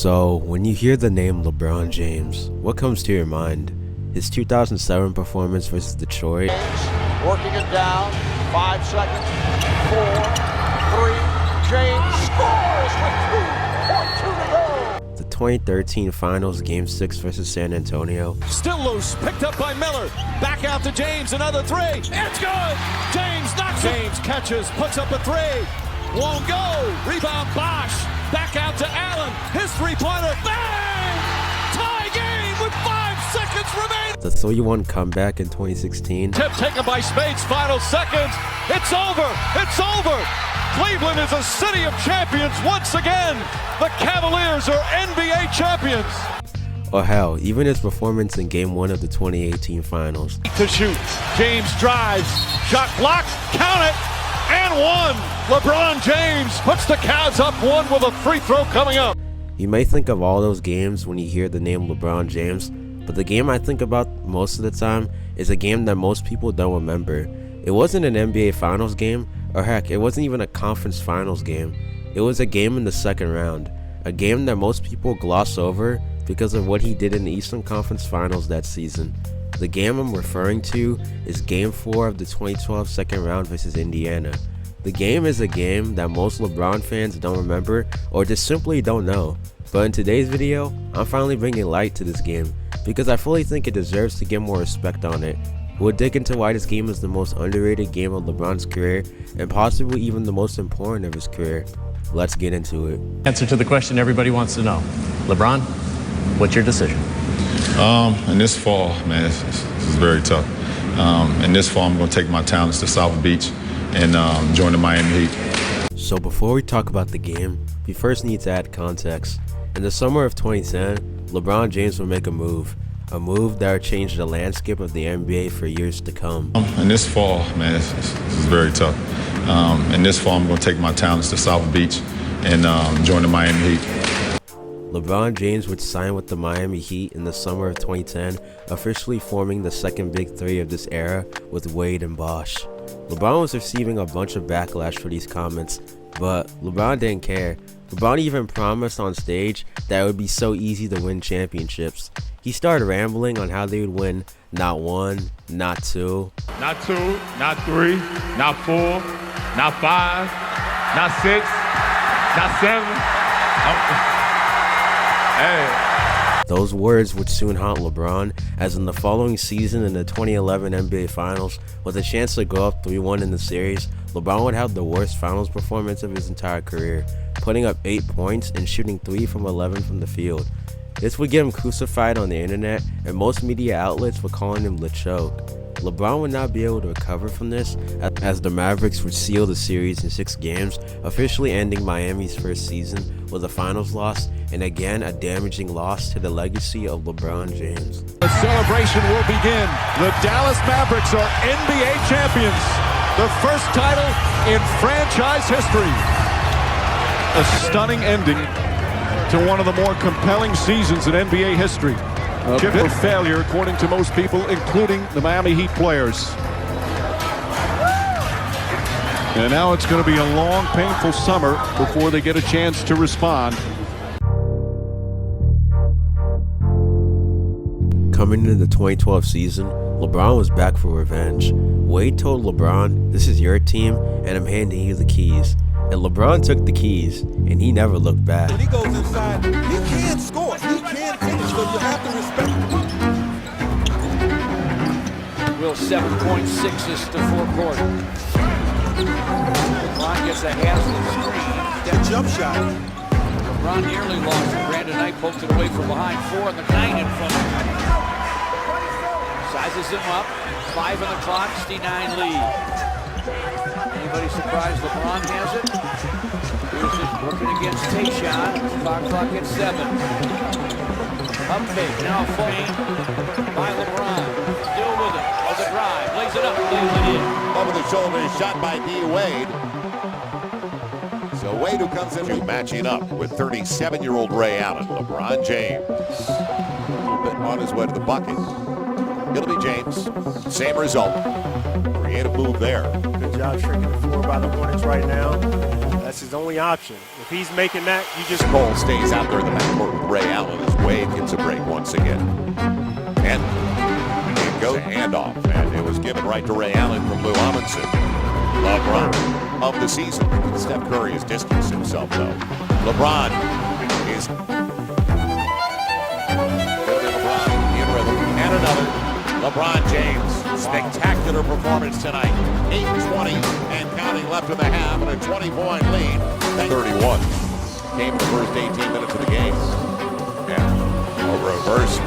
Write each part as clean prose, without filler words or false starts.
So, when you hear the name LeBron James, what comes to your mind? His 2007 performance versus Detroit? Working it down, 5 seconds, 4, 3, James scores with 2.2 to go! The 2013 Finals Game 6 versus San Antonio? Still loose, picked up by Miller, back out to James, another 3, it's good! James knocks it! James catches, puts up a 3, won't go, rebound Bosch, back out to Allen, his 3-pointer, bang! Tie game with 5 seconds remaining! The 3-1 comeback in 2016? Tip taken by Spades, final seconds, it's over, it's over! Cleveland is a city of champions once again! The Cavaliers are NBA champions! Or hell, even his performance in Game 1 of the 2018 Finals. To shoot, James drives, shot blocked, count it, and 1! LeBron James puts the Cavs up 1 with a free throw coming up. You may think of all those games when you hear the name LeBron James, but the game I think about most of the time is a game that most people don't remember. It wasn't an NBA Finals game, or heck, it wasn't even a conference finals game. It was a game in the second round, a game that most people gloss over because of what he did in the Eastern Conference Finals that season. The game I'm referring to is Game 4 of the 2012 second round versus Indiana. The game is a game that most LeBron fans don't remember or just simply don't know. But in today's video, I'm finally bringing light to this game because I fully think it deserves to get more respect on it. We'll dig into why this game is the most underrated game of LeBron's career and possibly even the most important of his career. Let's get into it. Answer to the question everybody wants to know. LeBron, what's your decision? In this fall, man, this is very tough. In this fall, I'm going to take my talents to South Beach and join the Miami Heat. So before we talk about the game, we first need to add context. In the summer of 2010, LeBron James will make a move that would change the landscape of the NBA for years to come. In this fall, man, this is very tough. In this fall, I'm going to take my talents to South Beach and join the Miami Heat. LeBron James would sign with the Miami Heat in the summer of 2010, officially forming the second big three of this era with Wade and Bosch. LeBron was receiving a bunch of backlash for these comments, but LeBron didn't care. LeBron even promised on stage that it would be so easy to win championships. He started rambling on how they would win not 1, not 2, not 2, not 3, not 4, not 5, not 6, not 7. Hey. Those words would soon haunt LeBron, as in the following season in the 2011 NBA Finals, with a chance to go up 3-1 in the series, LeBron would have the worst finals performance of his entire career, putting up 8 points and shooting 3 from 11 from the field. This would get him crucified on the internet, and most media outlets were calling him LeChoke. LeBron would not be able to recover from this, as the Mavericks would seal the series in 6 games, officially ending Miami's first season with a finals loss, and again a damaging loss to the legacy of LeBron James. The celebration will begin. The Dallas Mavericks are NBA champions. The first title in franchise history. A stunning ending to one of the more compelling seasons in NBA history. A bitter failure, according to most people, including the Miami Heat players. And now it's going to be a long, painful summer before they get a chance to respond. Coming into the 2012 season, LeBron was back for revenge. Wade told LeBron, "This is your team, and I'm handing you the keys." And LeBron took the keys, and he never looked back. When he goes inside, he can score, he can finish, so you have to respect him. Will 7.6 to 4 quarters. LeBron gets a Haslem screen. That jump shot. LeBron nearly lost it. Brandon Knight poked it away from behind. 4 and the 9 in front of him. Sizes him up. 5 on the clock. 69 lead. Anybody surprised LeBron has it? Here's it working against Tayshaun. Clock at 7. Up fake. Now Fane by LeBron. Still with it. As a drive. Lays it up. Lays it in. Over the shoulder shot by D. Wade. So Wade, who comes in matching up with 37-year-old Ray Allen. LeBron James. A little bit on his way to the bucket. It'll be James. Same result. Creative move there. Good job shrinking the floor by the Hornets right now. That's his only option. If he's making that, you just Cole stays out there in the backcourt with Ray Allen as Wade gets a break once again. And it goes handoff, and it was given right to Ray Allen from Lou Amundsen. LeBron of the season. Steph Curry has distanced himself, though. LeBron is LeBron in rhythm. And another. LeBron James. Spectacular performance tonight. 8:20 and counting left in the half, and a 20-point lead. 31. Came in the first 18 minutes of the game. And a reverse.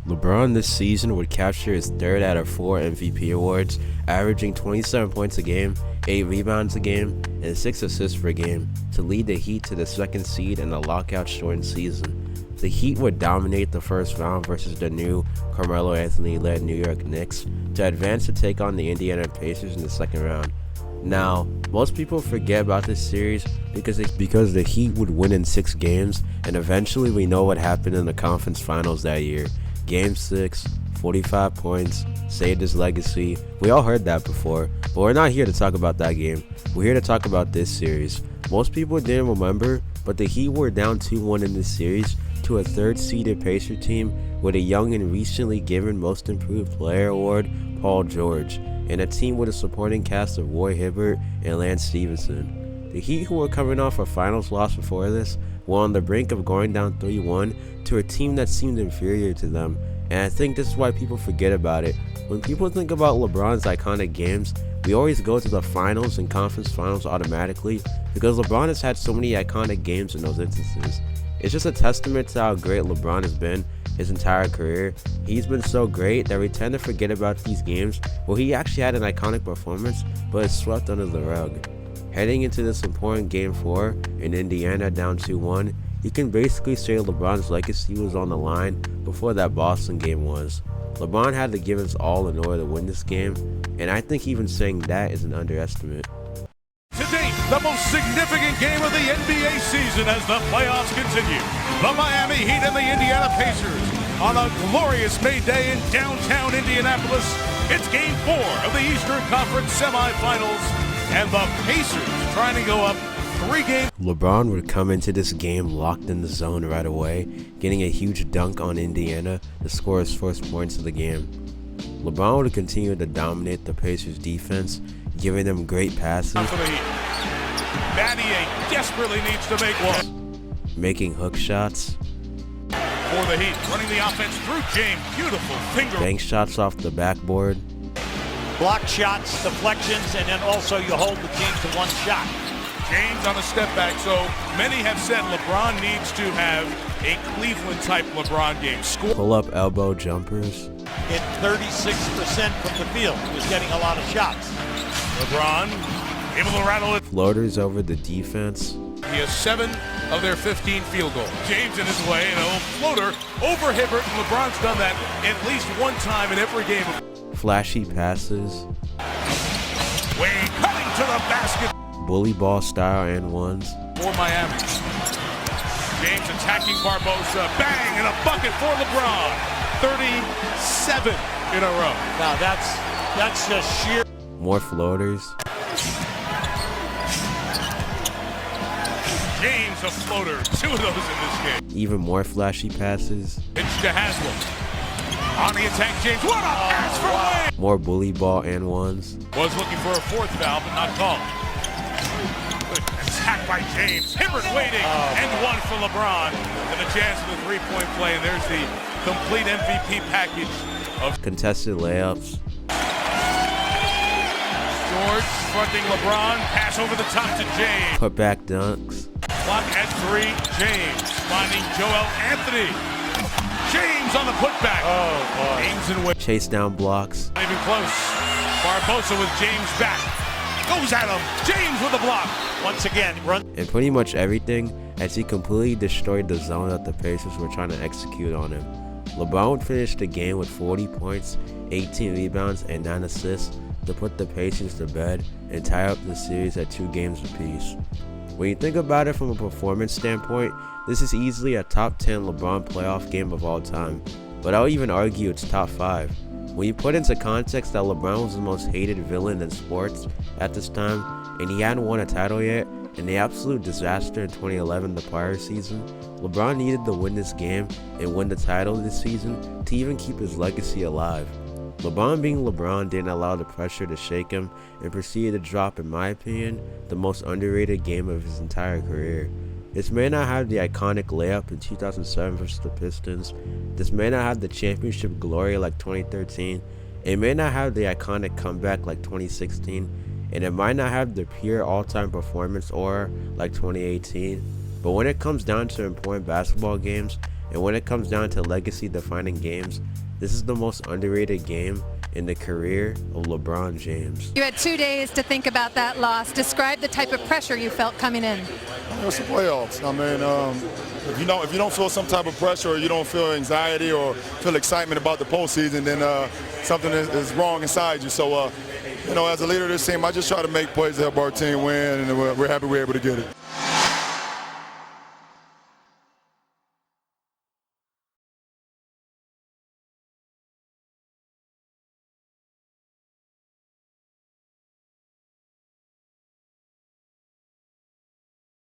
LeBron this season would capture his 3rd out of 4 MVP awards, averaging 27 points a game, 8 rebounds a game, and 6 assists per game, to lead the Heat to the 2nd seed in a lockout-shortened season. The Heat would dominate the first round versus the new Carmelo Anthony-led New York Knicks to advance to take on the Indiana Pacers in the 2nd round. Now, most people forget about this series because the Heat would win in 6 games, and eventually we know what happened in the conference finals that year. Game 6, 45 points, saved his legacy. We all heard that before, but we're not here to talk about that game. We're here to talk about this series. Most people didn't remember, but the Heat were down 2-1 in this series to a 3rd-seeded Pacer team with a young and recently given Most Improved Player award, Paul George, and a team with a supporting cast of Roy Hibbert and Lance Stevenson. The Heat, who were coming off a finals loss before this, were on the brink of going down 3-1 to a team that seemed inferior to them, and I think this is why people forget about it. When people think about LeBron's iconic games, we always go to the finals and conference finals automatically because LeBron has had so many iconic games in those instances. It's just a testament to how great LeBron has been his entire career. He's been so great that we tend to forget about these games where he actually had an iconic performance but is swept under the rug. Heading into this important Game 4 in Indiana down 2-1, you can basically say LeBron's legacy was on the line before that Boston game was. LeBron had to give his all in order to win this game, and I think even saying that is an underestimate. To date, the most significant game of the NBA season as the playoffs continue. The Miami Heat and the Indiana Pacers on a glorious May Day in downtown Indianapolis. It's Game 4 of the Eastern Conference semifinals, and the Pacers trying to go up 3 games. LeBron would come into this game locked in the zone right away, getting a huge dunk on Indiana to score his first points of the game. LeBron would continue to dominate the Pacers defense, giving them great passes, Battier desperately needs to make one. Making hook shots, For the Heat, running the offense through James. Beautiful finger. bank shots off the backboard, Block shots, deflections, and then also you hold the team to 1 shot. James on a step back. So many have said LeBron needs to have a Cleveland-type LeBron game. pull-up elbow jumpers, Hit 36% from the field. He was getting a lot of shots. LeBron able to rattle it. floaters over the defense, He has 7 of their 15 field goals. James in his way, and a floater over Hibbert. And LeBron's done that at least 1 time in every game. flashy passes, Wade cutting to the basket bully ball style and ones, for Miami. James attacking Barbosa. Bang, and a bucket for LeBron. 37 in a row. Now that's just sheer. more floaters, James a floater. 2 of those in this game. even more flashy passes, Pitch to Haslam. On the attack, James. What a pass for Wade! more bully ball and ones, Was looking for a 4th foul, but not called. Good attack by James. Hibbert waiting, and 1 for LeBron. And the chance of the 3-point play, and there's the complete MVP package of contested layups, George fronting LeBron. Pass over the top to James. putback dunks, Clock at 3. James finding Joel Anthony. James on the putback. James and Wade. chase down blocks, Not even close. Barbosa with James back. Goes at him. James with the block. Once again, run. and pretty much everything as he completely destroyed the zone that the Pacers were trying to execute on him. LeBron would finish the game with 40 points, 18 rebounds, and 9 assists to put the Pacers to bed and tie up the series at 2 games apiece. When you think about it from a performance standpoint, this is easily a top 10 LeBron playoff game of all time, but I'll even argue it's top 5. When you put into context that LeBron was the most hated villain in sports at this time, and he hadn't won a title yet, and the absolute disaster in 2011 the prior season, LeBron needed to win this game and win the title this season to even keep his legacy alive. LeBron being LeBron didn't allow the pressure to shake him and proceeded to drop, in my opinion, the most underrated game of his entire career. This may not have the iconic layup in 2007 versus the Pistons. This may not have the championship glory like 2013. It may not have the iconic comeback like 2016. And it might not have the pure all-time performance aura like 2018. But when it comes down to important basketball games, and when it comes down to legacy-defining games, this is the most underrated game in the career of LeBron James. You had 2 days to think about that loss. Describe the type of pressure you felt coming in. It's the playoffs. I mean, if you don't feel some type of pressure, or you don't feel anxiety or feel excitement about the postseason, then something is wrong inside you. So, as a leader of this team, I just try to make plays to help our team win, and we're happy we're able to get it.